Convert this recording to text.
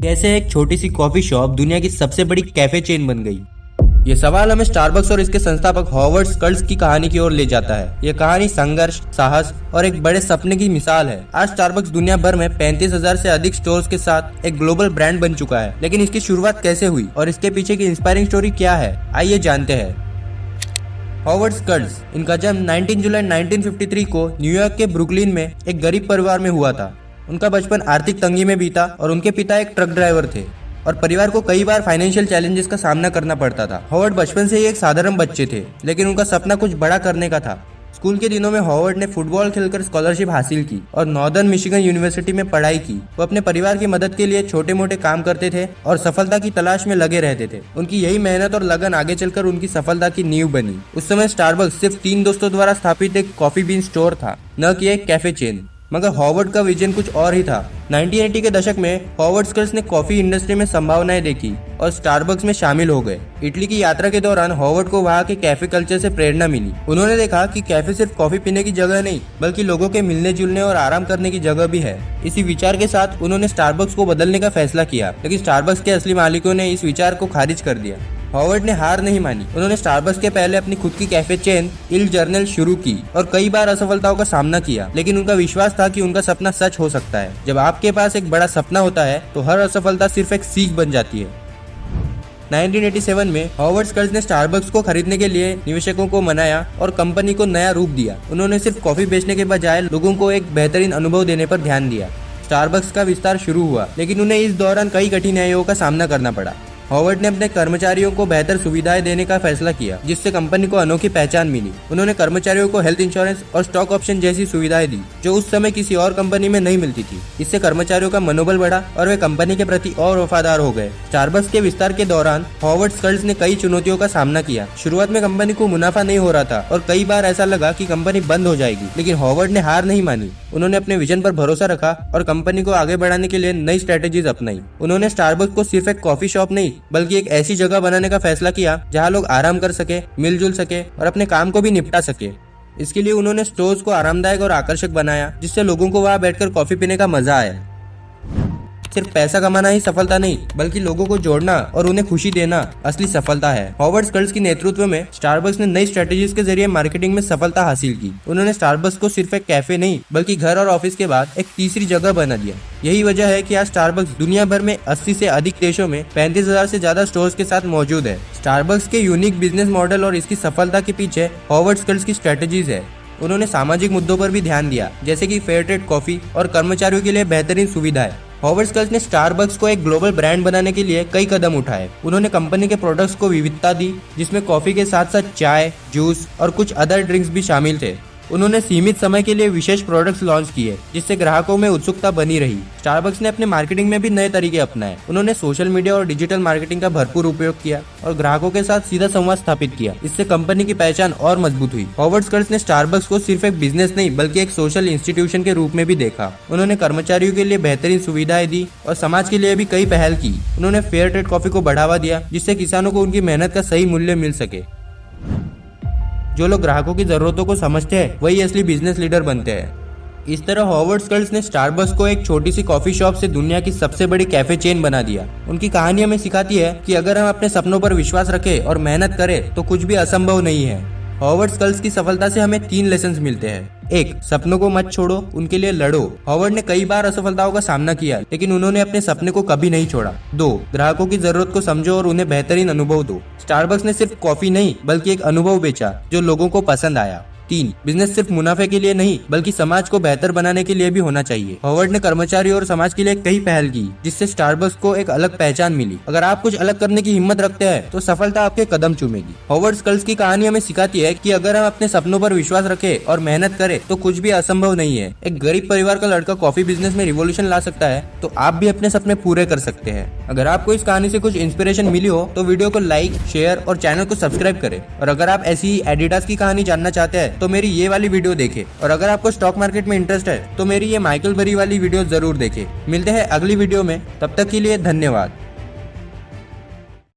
कैसे एक छोटी सी कॉफी शॉप दुनिया की सबसे बड़ी कैफे चेन बन गई। ये सवाल हमें स्टारबक्स और इसके संस्थापक हॉवर्ड स्कल्स की कहानी की ओर ले जाता है। ये कहानी संघर्ष, साहस और एक बड़े सपने की मिसाल है। आज स्टारबक्स दुनिया भर में 35,000 से अधिक स्टोर्स के साथ एक ग्लोबल ब्रांड बन चुका है। लेकिन इसकी शुरुआत कैसे हुई और इसके पीछे की इंस्पायरिंग स्टोरी क्या है, आइए जानते हैं। हॉवर्ड स्कल्स, इनका जन्म 19 जुलाई 1953 को न्यूयॉर्क के ब्रुकलिन में एक गरीब परिवार में हुआ था। उनका बचपन आर्थिक तंगी में बीता और उनके पिता एक ट्रक ड्राइवर थे और परिवार को कई बार फाइनेंशियल चैलेंजेस का सामना करना पड़ता था। हॉवर्ड बचपन से ही एक साधारण बच्चे थे, लेकिन उनका सपना कुछ बड़ा करने का था। स्कूल के दिनों में हॉवर्ड ने फुटबॉल खेलकर स्कॉलरशिप हासिल की और नॉर्दर्न मिशिगन यूनिवर्सिटी में पढ़ाई की। वो अपने परिवार की मदद के लिए छोटे मोटे काम करते थे और सफलता की तलाश में लगे रहते थे। उनकी यही मेहनत और लगन आगे चलकर उनकी सफलता की नींव बनी। उस समय स्टारबक्स सिर्फ 3 दोस्तों द्वारा स्थापित एक कॉफी बीन स्टोर था, न कि एक कैफे चेन। मगर हॉवर्ड का विजन कुछ और ही था। 1980 के दशक में हॉवर्ड स्कल्स ने कॉफी इंडस्ट्री में संभावनाएं देखी और स्टारबक्स में शामिल हो गए। इटली की यात्रा के दौरान हॉवर्ड को वहाँ के कैफे कल्चर से प्रेरणा मिली। उन्होंने देखा कि कैफे सिर्फ कॉफी पीने की जगह नहीं, बल्कि लोगों के मिलने जुलने और आराम करने की जगह भी है। इसी विचार के साथ उन्होंने स्टारबक्स को बदलने का फैसला किया, लेकिन स्टारबक्स के असली मालिकों ने इस विचार को खारिज कर दिया। हॉवर्ड ने हार नहीं मानी। उन्होंने स्टारबक्स के पहले अपनी खुद की कैफे चेन इल जर्नल शुरू की और कई बार असफलताओं का सामना किया, लेकिन उनका विश्वास था कि उनका सपना सच हो सकता है। जब आपके पास एक बड़ा सपना होता है तो हर असफलता सिर्फ एक सीख बन जाती है। 1987 में हॉवर्ड स्कल्स ने स्टारबक्स को खरीदने के लिए निवेशकों को मनाया और कंपनी को नया रूप दिया। उन्होंने सिर्फ कॉफी बेचने के बजाय लोगों को एक बेहतरीन अनुभव देने पर ध्यान दिया। स्टारबक्स का विस्तार शुरू हुआ, लेकिन उन्हें इस दौरान कई कठिनाइयों का सामना करना पड़ा। हॉवर्ड ने अपने कर्मचारियों को बेहतर सुविधाएं देने का फैसला किया, जिससे कंपनी को अनोखी पहचान मिली। उन्होंने कर्मचारियों को हेल्थ इंश्योरेंस और स्टॉक ऑप्शन जैसी सुविधाएं दी, जो उस समय किसी और कंपनी में नहीं मिलती थी। इससे कर्मचारियों का मनोबल बढ़ा और वे कंपनी के प्रति और वफादार हो गए। स्टारबक्स के विस्तार के दौरान हॉवर्ड स्कल्स ने कई चुनौतियों का सामना किया। शुरुआत में कंपनी को मुनाफा नहीं हो रहा था और कई बार ऐसा लगा कि कंपनी बंद हो जाएगी, लेकिन हॉवर्ड ने हार नहीं मानी। उन्होंने अपने विजन पर भरोसा रखा और कंपनी को आगे बढ़ाने के लिए नई स्ट्रेटेजीज अपनाई। उन्होंने स्टारबक्स को सिर्फ एक कॉफी शॉप नहीं, बल्कि एक ऐसी जगह बनाने का फैसला किया जहां लोग आराम कर सके, मिलजुल सके और अपने काम को भी निपटा सके। इसके लिए उन्होंने स्टोर्स को आरामदायक और आकर्षक बनाया, जिससे लोगों को वहां बैठकर कॉफी पीने का मजा आया। सिर्फ पैसा कमाना ही सफलता नहीं, बल्कि लोगों को जोड़ना और उन्हें खुशी देना असली सफलता है। हॉवर्ड स्कल्स के नेतृत्व में स्टारबक्स ने नई स्ट्रेटेजीज के जरिए मार्केटिंग में सफलता हासिल की। उन्होंने स्टारबक्स को सिर्फ एक कैफे नहीं, बल्कि घर और ऑफिस के बाद एक तीसरी जगह बना दिया। यही वजह है कि आज स्टारबक्स दुनिया भर में 80 से अधिक देशों में 35,000 से ज्यादा स्टोर्स के साथ मौजूद है। स्टारबक्स के यूनिक बिजनेस मॉडल और इसकी सफलता के पीछे हॉवर्ड स्कल्स की स्ट्रेटेजीज है। उन्होंने सामाजिक मुद्दों पर भी ध्यान दिया, जैसे कि फेयर ट्रेड कॉफी और कर्मचारियों के लिए बेहतरीन सुविधाएं। हॉवर्ड स्कल्स ने स्टारबक्स को एक ग्लोबल ब्रांड बनाने के लिए कई कदम उठाए। उन्होंने कंपनी के प्रोडक्ट्स को विविधता दी, जिसमें कॉफी के साथ साथ चाय, जूस और कुछ अदर ड्रिंक्स भी शामिल थे। उन्होंने सीमित समय के लिए विशेष प्रोडक्ट्स लॉन्च किए, जिससे ग्राहकों में उत्सुकता बनी रही। स्टारबक्स ने अपने मार्केटिंग में भी नए तरीके अपनाए। उन्होंने सोशल मीडिया और डिजिटल मार्केटिंग का भरपूर उपयोग किया और ग्राहकों के साथ सीधा संवाद स्थापित किया। इससे कंपनी की पहचान और मजबूत हुई। हॉवर्ड स्कल्स ने स्टारबक्स को सिर्फ एक बिजनेस नहीं, बल्कि एक सोशल इंस्टीट्यूशन के रूप में भी देखा। उन्होंने कर्मचारियों के लिए बेहतरीन सुविधाएं दी और समाज के लिए भी कई पहल की। उन्होंने फेयर ट्रेड कॉफी को बढ़ावा दिया, जिससे किसानों को उनकी मेहनत का सही मूल्य मिल सके। जो लोग ग्राहकों की जरूरतों को समझते हैं, वही असली बिजनेस लीडर बनते हैं। इस तरह हॉवर्ड स्कल्स ने स्टारबक्स को एक छोटी सी कॉफी शॉप से दुनिया की सबसे बड़ी कैफे चेन बना दिया। उनकी कहानी हमें सिखाती है कि अगर हम अपने सपनों पर विश्वास रखें और मेहनत करें तो कुछ भी असंभव नहीं है। हॉवर्ड स्कल्स की सफलता से हमें 3 लेसन मिलते हैं। 1. सपनों को मत छोड़ो, उनके लिए लड़ो। हॉवर्ड ने कई बार असफलताओं का सामना किया, लेकिन उन्होंने अपने सपने को कभी नहीं छोड़ा। 2. ग्राहकों की जरूरत को समझो और उन्हें बेहतरीन अनुभव दो। स्टारबक्स ने सिर्फ कॉफी नहीं, बल्कि एक अनुभव बेचा जो लोगों को पसंद आया। 3. बिजनेस सिर्फ मुनाफे के लिए नहीं, बल्कि समाज को बेहतर बनाने के लिए भी होना चाहिए। हॉवर्ड ने कर्मचारियों और समाज के लिए कई पहल की, जिससे स्टारबक्स को एक अलग पहचान मिली। अगर आप कुछ अलग करने की हिम्मत रखते हैं, तो सफलता आपके कदम चूमेगी। हॉवर्ड स्कल्स की कहानी हमें सिखाती है कि अगर हम अपने सपनों पर विश्वास रखें और मेहनत करें, तो कुछ भी असंभव नहीं है। एक गरीब परिवार का लड़का कॉफी बिजनेस में रिवॉल्यूशन ला सकता है, तो आप भी अपने सपने पूरे कर सकते हैं। अगर आपको इस कहानी से कुछ इंस्पिरेशन मिली हो, तो वीडियो को लाइक, शेयर और चैनल को सब्सक्राइब करें। और अगर आप ऐसी एडिडास की कहानी जानना चाहते हैं, तो मेरी ये वाली वीडियो देखें। और अगर आपको स्टॉक मार्केट में इंटरेस्ट है, तो मेरी ये माइकल बरी वाली वीडियो जरूर देखें। मिलते हैं अगली वीडियो में, तब तक के लिए धन्यवाद।